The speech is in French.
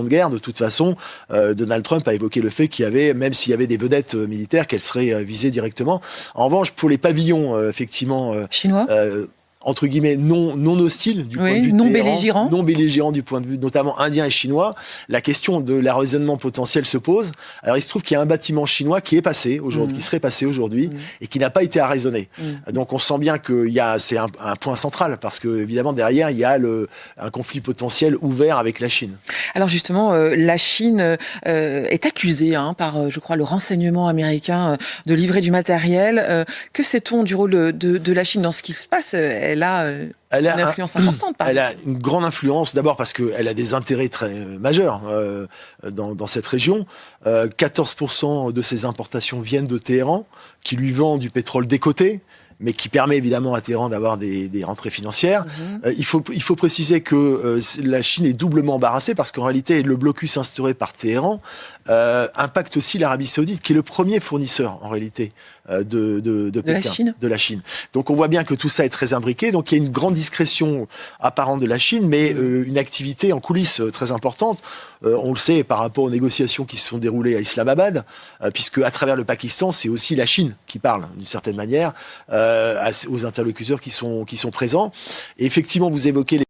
de guerre, de toute façon, Donald Trump a évoqué le fait qu'il y avait, même s'il y avait des vedettes militaires, qu'elles seraient visées directement. En revanche, pour les pavillons, effectivement, Chinois entre guillemets, non hostiles du point de vue non Téhéran, belligérants. non belligérants du point de vue notamment indien et chinois, la question de l'arraisonnement potentiel se pose. Alors il se trouve qu'il y a un bâtiment chinois qui est passé aujourd'hui, qui serait passé aujourd'hui et qui n'a pas été arraisonné. Donc on sent bien que c'est un point central parce que évidemment derrière il y a un conflit potentiel ouvert avec la Chine. Alors justement, la Chine est accusée par, je crois, le renseignement américain de livrer du matériel. Que sait-on du rôle de la Chine dans ce qui se passe? Elle a une influence importante. Elle a une grande influence, d'abord parce qu'elle a des intérêts très majeurs dans cette région. 14% de ses importations viennent de Téhéran, qui lui vend du pétrole décoté, mais qui permet évidemment à Téhéran d'avoir des rentrées financières. Il faut préciser que la Chine est doublement embarrassée parce qu'en réalité, le blocus instauré par Téhéran impacte aussi l'Arabie Saoudite, qui est le premier fournisseur en réalité de Pékin, de la Chine. Donc on voit bien que tout ça est très imbriqué. Donc il y a une grande discrétion apparente de la Chine, mais une activité en coulisses très importante. On le sait par rapport aux négociations qui se sont déroulées à Islamabad, puisque à travers le Pakistan, c'est aussi la Chine qui parle d'une certaine manière aux interlocuteurs qui sont présents. Et effectivement, vous évoquez